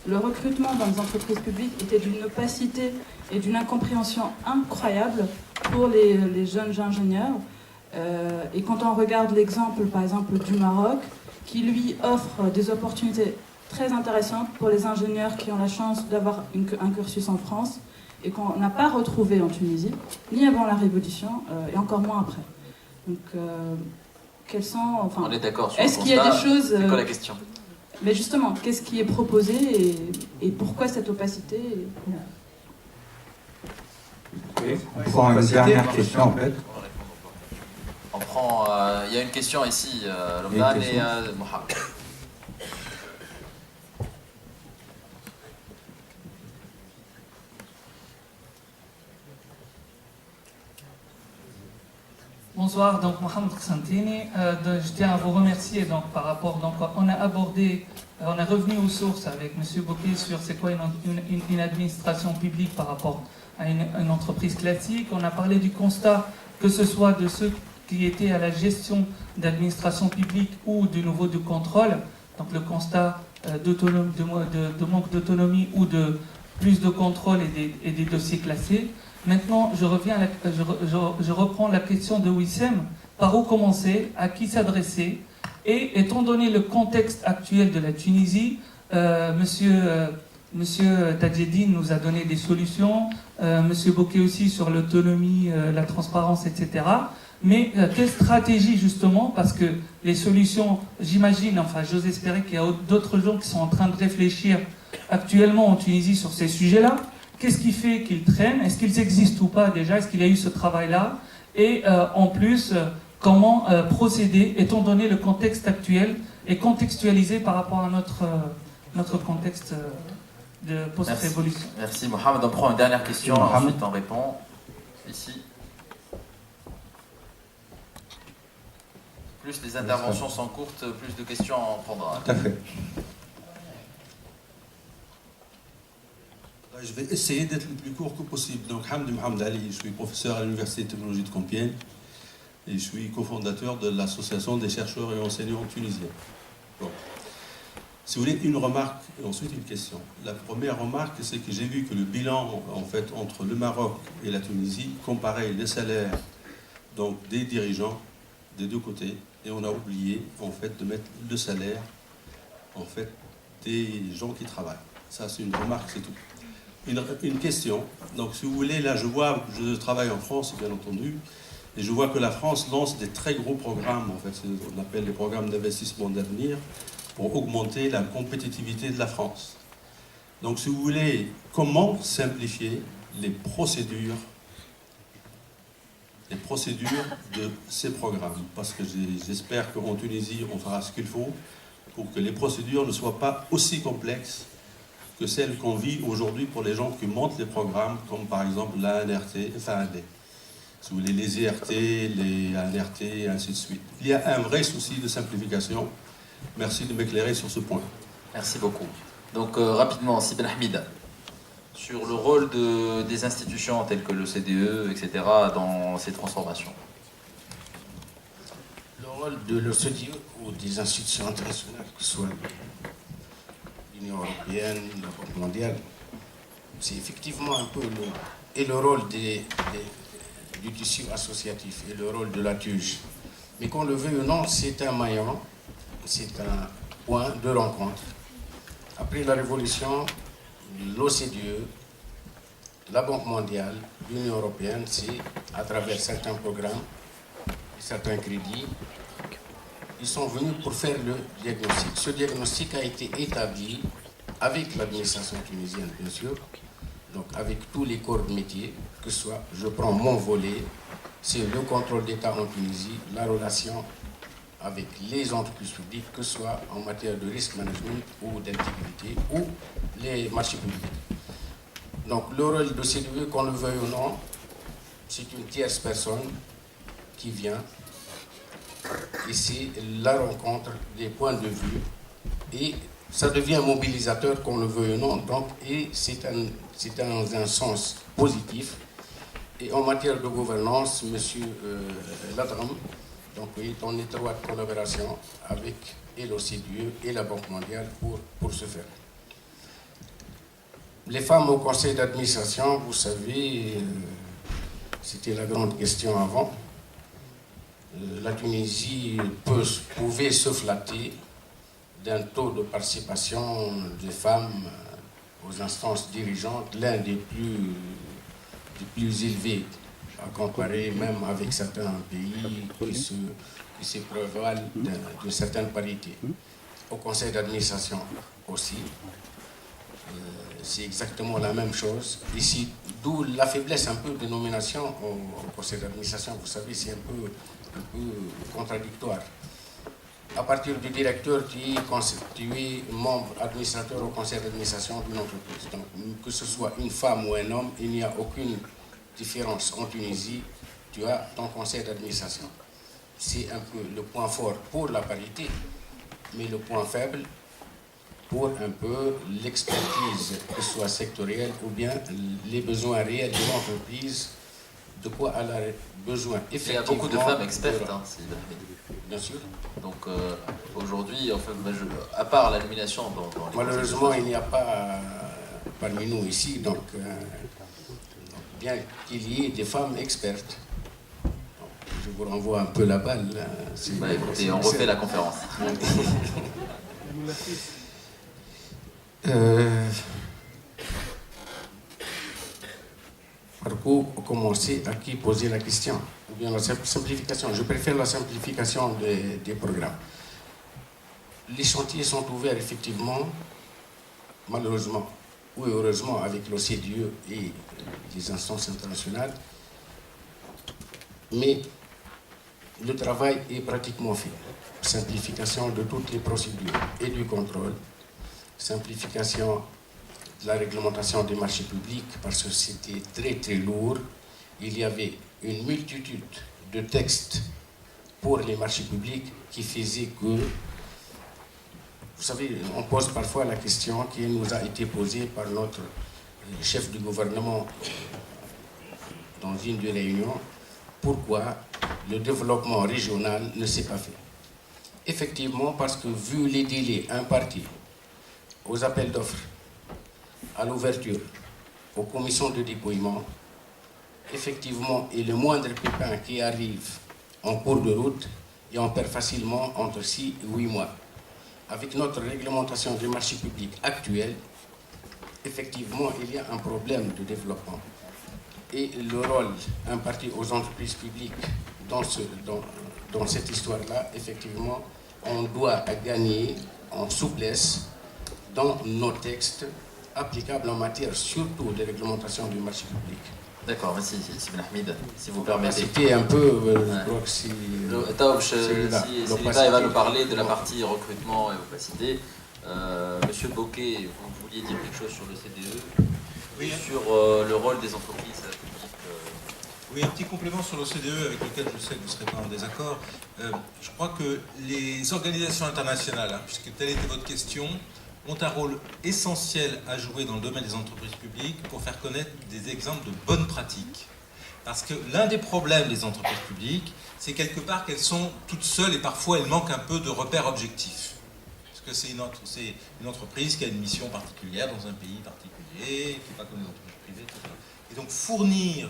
[SPEAKER 9] le recrutement dans les entreprises publiques était d'une opacité et d'une incompréhension incroyable pour les jeunes ingénieurs. Et quand on regarde l'exemple par exemple du Maroc, qui lui offre des opportunités très intéressantes pour les ingénieurs qui ont la chance d'avoir un cursus en France, et qu'on n'a pas retrouvé en Tunisie, ni avant la Révolution, et encore moins après. Donc, quels sont... Enfin,
[SPEAKER 1] on est d'accord sur
[SPEAKER 9] est-ce qu'il y a des choses...
[SPEAKER 1] C'est quoi la question?
[SPEAKER 9] Mais justement, qu'est-ce qui est proposé et pourquoi cette opacité
[SPEAKER 6] On prend une dernière question en fait.
[SPEAKER 1] On prend... Il y a une question ici, Ramadan et Mohamed.
[SPEAKER 10] Bonsoir, donc Mohamed Santini. Je tiens à vous remercier donc, par rapport. Donc, on est revenu aux sources avec M. Bouquet sur c'est quoi une administration publique par rapport à une entreprise classique. On a parlé du constat, que ce soit de ceux qui étaient à la gestion d'administration publique ou du niveau du contrôle. Donc le constat de manque d'autonomie ou de plus de contrôle et des dossiers classés. Maintenant, je reprends la question de Wissem. Par où commencer? À qui s'adresser? Et étant donné le contexte actuel de la Tunisie, monsieur Monsieur Tadjedine nous a donné des solutions, Monsieur Bokeh aussi sur l'autonomie, la transparence, etc. Mais quelle stratégie justement, parce que les solutions, j'imagine, enfin j'ose espérer qu'il y a d'autres gens qui sont en train de réfléchir actuellement en Tunisie sur ces sujets-là. Qu'est-ce qui fait qu'ils traînent? Est-ce qu'ils existent ou pas déjà? Est-ce qu'il y a eu ce travail-là? Et en plus, comment procéder, étant donné le contexte actuel, et contextualisé par rapport à notre contexte de post-révolution.
[SPEAKER 1] Merci Mohamed. On prend une dernière question, ensuite on répond. Ici. Plus les interventions sont courtes, plus de questions on prendra.
[SPEAKER 6] Tout à fait.
[SPEAKER 11] Je vais essayer d'être le plus court que possible. Donc, Hamdi Mohamed Ali, je suis professeur à l'Université de technologie de Compiègne et je suis cofondateur de l'Association des chercheurs et enseignants tunisiens. Bon. Si vous voulez, une remarque et ensuite une question. La première remarque, c'est que j'ai vu que le bilan, en fait, entre le Maroc et la Tunisie comparait les salaires donc, des dirigeants des deux côtés, et on a oublié, en fait, de mettre le salaire, en fait, des gens qui travaillent. Ça, c'est une remarque, c'est tout. Une question. Donc, si vous voulez, là, je travaille en France, bien entendu, et je vois que la France lance des très gros programmes, en fait, on appelle les programmes d'investissement d'avenir, pour augmenter la compétitivité de la France. Donc, si vous voulez, comment simplifier les procédures de ces programmes? Parce que j'espère qu'en Tunisie, on fera ce qu'il faut pour que les procédures ne soient pas aussi complexes que celles qu'on vit aujourd'hui pour les gens qui montent les programmes, comme par exemple l'ANRT, enfin si vous voulez, les IRT, les ANRT, et ainsi de suite. Il y a un vrai souci de simplification. Merci de m'éclairer sur ce point.
[SPEAKER 1] Merci beaucoup. Donc rapidement, Sibel Hamida, sur le rôle des institutions telles que le CDE, etc., dans ces transformations.
[SPEAKER 2] Le rôle de l'OCDE ou des institutions internationales, que ce soit l'Union européenne, la Banque mondiale, c'est effectivement un peu le rôle du tissu associatif et le rôle de la TUJ. Mais qu'on le veuille ou non, c'est un maillon, c'est un point de rencontre. Après la Révolution, l'OCDE, la Banque mondiale, l'Union européenne, c'est à travers certains programmes, certains crédits, ils sont venus pour faire le diagnostic. Ce diagnostic a été établi avec l'administration tunisienne, bien sûr, donc avec tous les corps de métier, que ce soit, je prends mon volet, c'est le contrôle d'État en Tunisie, la relation avec les entreprises publiques, que ce soit en matière de risk management ou d'intégrité, ou les marchés publics. Donc le rôle de CDE, qu'on le veuille ou non, c'est une tierce personne qui vient, et c'est la rencontre des points de vue, et ça devient mobilisateur, qu'on le veuille ou non, donc, et c'est dans un sens positif. Et en matière de gouvernance, M. Ladram, donc oui, en étroite collaboration avec et l'OCDE et la Banque mondiale pour ce faire. Les femmes au conseil d'administration, vous savez, c'était la grande question avant. La Tunisie pouvait se flatter d'un taux de participation des femmes aux instances dirigeantes, l'un des plus élevés, à comparer même avec certains pays qui se prévalent d'une certaine parité. Au conseil d'administration aussi, c'est exactement la même chose. Ici, d'où la faiblesse un peu de nomination au conseil d'administration. Vous savez, c'est un peu contradictoire. À partir du directeur qui est constitué membre administrateur au conseil d'administration d'une entreprise. Donc, que ce soit une femme ou un homme, il n'y a aucune différence. En Tunisie, tu as ton conseil d'administration. C'est un peu le point fort pour la parité, mais le point faible pour un peu l'expertise, que ce soit sectorielle ou bien les besoins réels de l'entreprise, de quoi elle a besoin effectivement.
[SPEAKER 1] Il y a beaucoup de femmes expertes, hein,
[SPEAKER 2] bien sûr.
[SPEAKER 1] Donc aujourd'hui, enfin, à part la nomination dans
[SPEAKER 2] malheureusement, il n'y a pas parmi nous ici, donc bien qu'il y ait des femmes expertes. Donc, je vous renvoie un peu la balle.
[SPEAKER 1] Écoutez, on refait la conférence.
[SPEAKER 2] coup, commencer à qui poser la question. Ou bien la simplification. Je préfère la simplification des programmes. Les chantiers sont ouverts effectivement, malheureusement ou heureusement, avec l'OCDE et les instances internationales. Mais le travail est pratiquement fait. Simplification de toutes les procédures et du contrôle. Simplification de la réglementation des marchés publics, parce que c'était très très lourd. Il y avait une multitude de textes pour les marchés publics qui faisaient que, vous savez, on pose parfois la question qui nous a été posée par notre chef du gouvernement dans une des réunions, pourquoi le développement régional ne s'est pas fait. Effectivement, parce que vu les délais impartis aux appels d'offres, à l'ouverture, aux commissions de déploiement, effectivement, et le moindre pépin qui arrive en cours de route, et on perd facilement entre 6 et 8 mois. Avec notre réglementation des marchés publics actuelle, effectivement, il y a un problème de développement. Et le rôle imparti aux entreprises publiques dans cette histoire-là, effectivement, on doit gagner en souplesse dans nos textes applicables en matière surtout de réglementation du marché public.
[SPEAKER 1] D'accord, merci Sibn Hamid, si vous permettez.
[SPEAKER 2] C'était un peu, je crois que si
[SPEAKER 1] Seliba va nous parler de la partie recrutement et opacité. Monsieur Bocquet, vous vouliez dire quelque chose sur le CDE, oui, sur le rôle des entreprises publiques.
[SPEAKER 3] Oui, un petit complément sur l'OCDE avec lequel je sais que vous ne serez pas en désaccord. Je crois que les organisations internationales, puisque telle était votre question, ont un rôle essentiel à jouer dans le domaine des entreprises publiques pour faire connaître des exemples de bonnes pratiques. Parce que l'un des problèmes des entreprises publiques, c'est quelque part qu'elles sont toutes seules et parfois elles manquent un peu de repères objectifs. Parce que c'est une entreprise qui a une mission particulière dans un pays particulier, qui n'est pas comme les entreprises privées, etc. Et donc fournir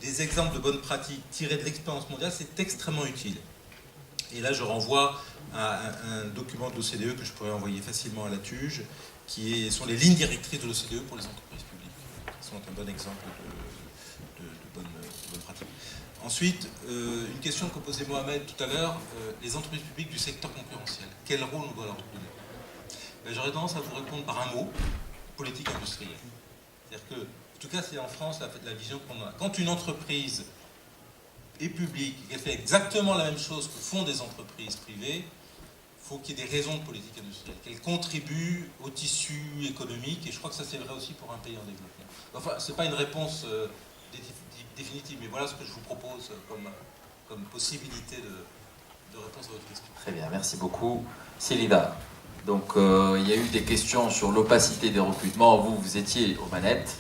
[SPEAKER 3] des exemples de bonnes pratiques tirés de l'expérience mondiale, c'est extrêmement utile. Et là, je renvoie à un document de l'OCDE que je pourrais envoyer facilement à la TUJ, qui sont les lignes directrices de l'OCDE pour les entreprises publiques, qui sont un bon exemple de bonnes pratiques. Ensuite, une question que posait Mohamed tout à l'heure, les entreprises publiques du secteur concurrentiel. Quel rôle on doit leur donner? J'aurais tendance à vous répondre par un mot, politique industrielle. C'est-à-dire que, en tout cas, c'est en France la vision qu'on a. Quand une entreprise est publique, qu'elle fait exactement la même chose que font des entreprises privées, il faut qu'il y ait des raisons de politique industrielle, qu'elle contribue au tissu économique, et je crois que ça c'est vrai aussi pour un pays en développement. Enfin, ce n'est pas une réponse définitive, mais voilà ce que je vous propose comme possibilité de réponse à votre question.
[SPEAKER 1] Très bien, merci beaucoup. Seliba, donc il y a eu des questions sur l'opacité des recrutements, vous étiez aux manettes.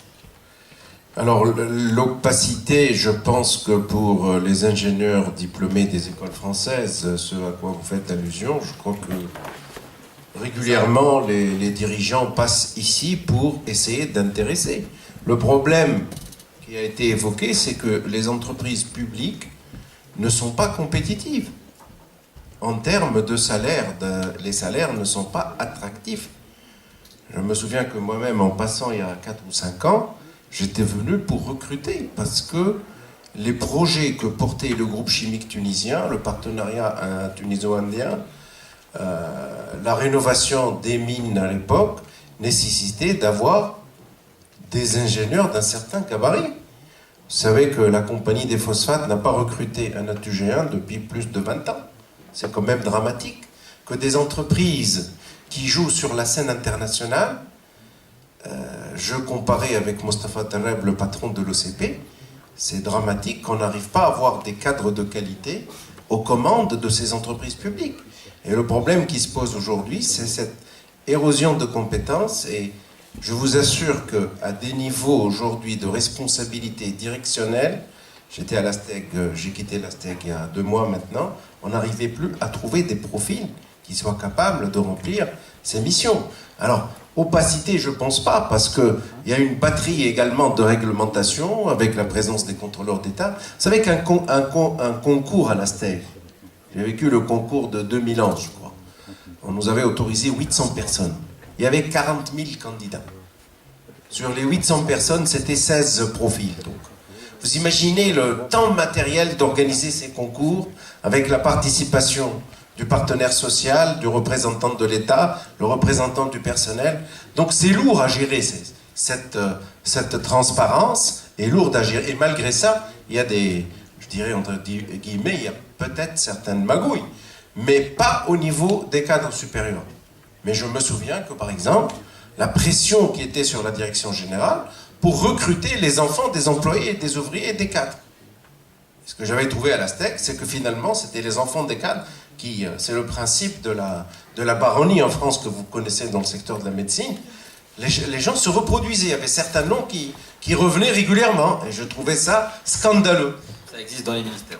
[SPEAKER 5] Alors, l'opacité, je pense que pour les ingénieurs diplômés des écoles françaises, ce à quoi vous faites allusion, je crois que régulièrement, les dirigeants passent ici pour essayer d'intéresser. Le problème qui a été évoqué, c'est que les entreprises publiques ne sont pas compétitives. En termes de salaire, les salaires ne sont pas attractifs. Je me souviens que moi-même, en passant il y a 4 ou 5 ans, j'étais venu pour recruter parce que les projets que portait le groupe chimique tunisien, le partenariat tuniso-indien, la rénovation des mines à l'époque, nécessitait d'avoir des ingénieurs d'un certain gabarit. Vous savez que la compagnie des phosphates n'a pas recruté un ATUGéen depuis plus de 20 ans. C'est quand même dramatique que des entreprises qui jouent sur la scène internationale. Je comparais avec Mostafa Tareb, le patron de l'OCP, c'est dramatique qu'on n'arrive pas à avoir des cadres de qualité aux commandes de ces entreprises publiques. Et le problème qui se pose aujourd'hui, c'est cette érosion de compétences, et je vous assure qu'à des niveaux aujourd'hui de responsabilité directionnelle, j'étais à l'ASTEG, j'ai quitté l'ASTEG il y a 2 mois maintenant, on n'arrivait plus à trouver des profils qui soient capables de remplir ces missions. Alors, opacité, je ne pense pas, parce qu'il y a une batterie également de réglementation avec la présence des contrôleurs d'État. Vous savez qu'un concours à l'ASTEG, j'ai vécu le concours de 2000 ans, je crois, on nous avait autorisé 800 personnes. Il y avait 40 000 candidats. Sur les 800 personnes, c'était 16 profils. Donc, Vous imaginez le temps matériel d'organiser ces concours avec la participation du partenaire social, du représentant de l'État, le représentant du personnel. Donc c'est lourd à gérer, cette transparence est lourde à gérer. Et malgré ça, il y a des, je dirais entre guillemets, il y a peut-être certaines magouilles, mais pas au niveau des cadres supérieurs. Mais je me souviens que, par exemple, la pression qui était sur la direction générale pour recruter les enfants des employés, des ouvriers et des cadres. Ce que j'avais trouvé à l'Astec, c'est que finalement, c'était les enfants des cadres qui... C'est le principe de la baronnie en France que vous connaissez dans le secteur de la médecine. Les gens se reproduisaient. Il y avait certains noms qui revenaient régulièrement. Et je trouvais ça scandaleux.
[SPEAKER 1] Ça existe dans les ministères.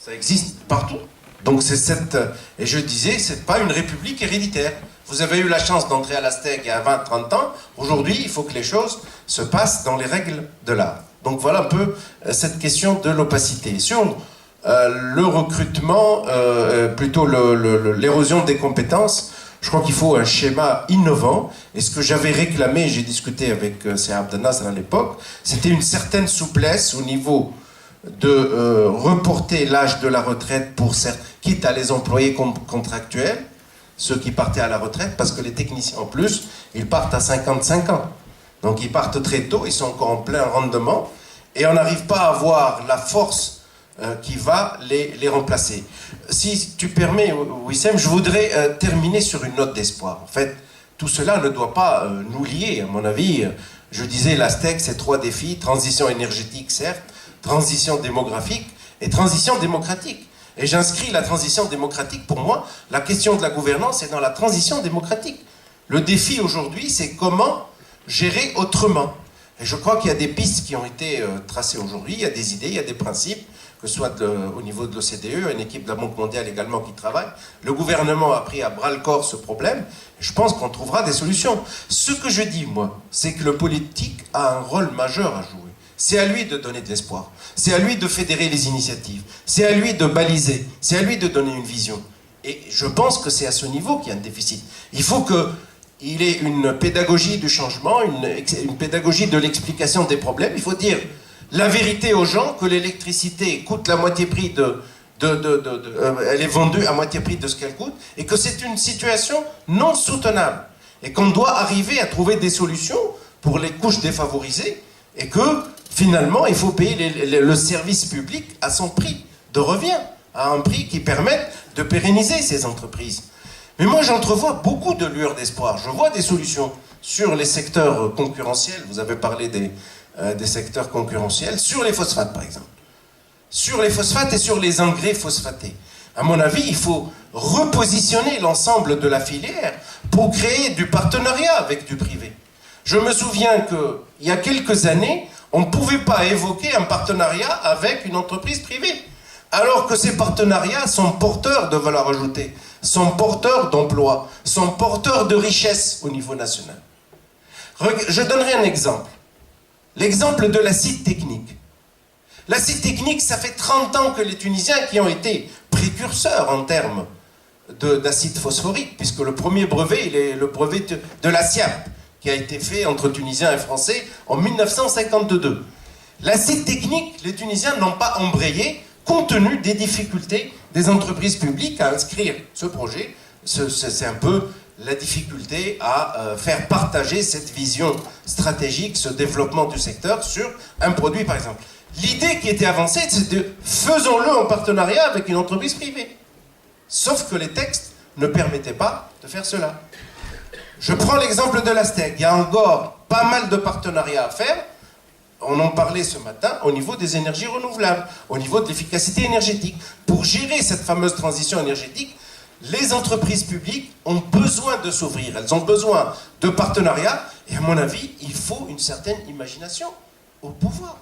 [SPEAKER 5] Ça existe partout. Donc c'est cette... Et je disais, c'est pas une république héréditaire. Vous avez eu la chance d'entrer à l'Astec il y a 20-30 ans. Aujourd'hui, il faut que les choses se passent dans les règles de l'art. Donc voilà un peu cette question de l'opacité. Sur le recrutement, plutôt l'érosion des compétences, je crois qu'il faut un schéma innovant. Et ce que j'avais réclamé, j'ai discuté avec Cheikh Abdel Nasser à l'époque, c'était une certaine souplesse au niveau de reporter l'âge de la retraite pour quitte à les employés contractuels, ceux qui partaient à la retraite, parce que les techniciens en plus, ils partent à 55 ans. Donc ils partent très tôt, ils sont encore en plein rendement, et on n'arrive pas à avoir la force qui va les remplacer. Si tu permets, Wissem, je voudrais terminer sur une note d'espoir. En fait, tout cela ne doit pas nous lier, à mon avis. Je disais, l'Astec, c'est 3 défis, transition énergétique, certes, transition démographique et transition démocratique. Et j'inscris la transition démocratique, pour moi, la question de la gouvernance est dans la transition démocratique. Le défi aujourd'hui, c'est comment gérer autrement. Et je crois qu'il y a des pistes qui ont été tracées aujourd'hui, il y a des idées, il y a des principes, que ce soit au niveau de l'OCDE, une équipe de la Banque mondiale également qui travaille. Le gouvernement a pris à bras-le-corps ce problème, et je pense qu'on trouvera des solutions. Ce que je dis, moi, c'est que le politique a un rôle majeur à jouer. C'est à lui de donner de l'espoir. C'est à lui de fédérer les initiatives. C'est à lui de baliser. C'est à lui de donner une vision. Et je pense que c'est à ce niveau qu'il y a un déficit. Il faut qu'il ait une pédagogie du changement, une pédagogie de l'explication des problèmes. Il faut dire la vérité aux gens, que l'électricité coûte la moitié prix elle est vendue à moitié prix de ce qu'elle coûte, et que c'est une situation non soutenable. Et qu'on doit arriver à trouver des solutions pour les couches défavorisées, et que finalement, il faut payer le service public à son prix de revient, à un prix qui permette de pérenniser ces entreprises. Mais moi, j'entrevois beaucoup de lueurs d'espoir. Je vois des solutions sur les secteurs concurrentiels. Vous avez parlé des secteurs concurrentiels. Sur les phosphates, par exemple. Sur les phosphates et sur les engrais phosphatés. À mon avis, il faut repositionner l'ensemble de la filière pour créer du partenariat avec du privé. Je me souviens qu'il y a quelques années, on ne pouvait pas évoquer un partenariat avec une entreprise privée. Alors que ces partenariats sont porteurs de valeur ajoutée, sont porteurs d'emplois, sont porteurs de richesse au niveau national. Je donnerai un exemple. L'exemple de l'acide technique. L'acide technique, ça fait 30 ans que les Tunisiens qui ont été précurseurs en termes d'acide phosphorique, puisque le premier brevet, il est le brevet de la SIAP, qui a été fait entre Tunisiens et Français en 1952. L'acide technique, les Tunisiens n'ont pas embrayé, compte tenu des difficultés des entreprises publiques à inscrire ce projet. C'est un peu la difficulté à faire partager cette vision stratégique, ce développement du secteur sur un produit, par exemple. L'idée qui était avancée, c'est de faisons-le en partenariat avec une entreprise privée. Sauf que les textes ne permettaient pas de faire cela. Je prends l'exemple de l'Astec. Il y a encore pas mal de partenariats à faire. On en parlait ce matin au niveau des énergies renouvelables, au niveau de l'efficacité énergétique. Pour gérer cette fameuse transition énergétique, les entreprises publiques ont besoin de s'ouvrir. Elles ont besoin de partenariats. Et à mon avis, il faut une certaine imagination au pouvoir.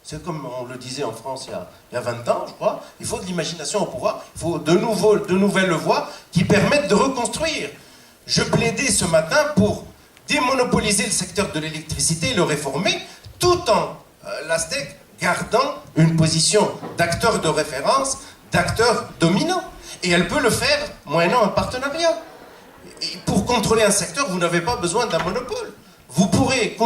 [SPEAKER 5] C'est comme on le disait en France il y a 20 ans, je crois. Il faut de l'imagination au pouvoir. Il faut de nouvelles voies qui permettent de reconstruire. Je plaidais ce matin pour démonopoliser le secteur de l'électricité et le réformer, tout en l'Astec gardant une position d'acteur de référence, d'acteur dominant. Et elle peut le faire moyennant un partenariat. Et pour contrôler un secteur, vous n'avez pas besoin d'un monopole. Vous pourrez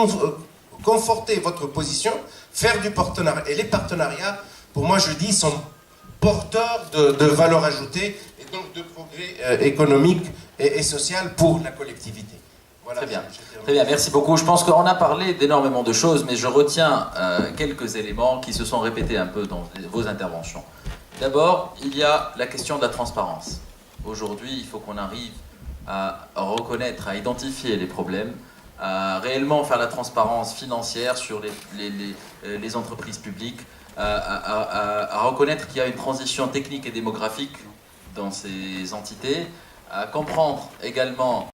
[SPEAKER 5] conforter votre position, faire du partenariat. Et les partenariats, pour moi, je dis, sont porteurs de valeur ajoutée et donc de progrès économique et social pour la collectivité. Voilà.
[SPEAKER 1] Très bien. Très bien, merci beaucoup. Je pense qu'on a parlé d'énormément de choses, mais je retiens quelques éléments qui se sont répétés un peu dans vos interventions. D'abord, il y a la question de la transparence. Aujourd'hui, il faut qu'on arrive à reconnaître, à identifier les problèmes, à réellement faire la transparence financière sur les entreprises publiques, à reconnaître qu'il y a une transition technique et démographique dans ces entités, à comprendre également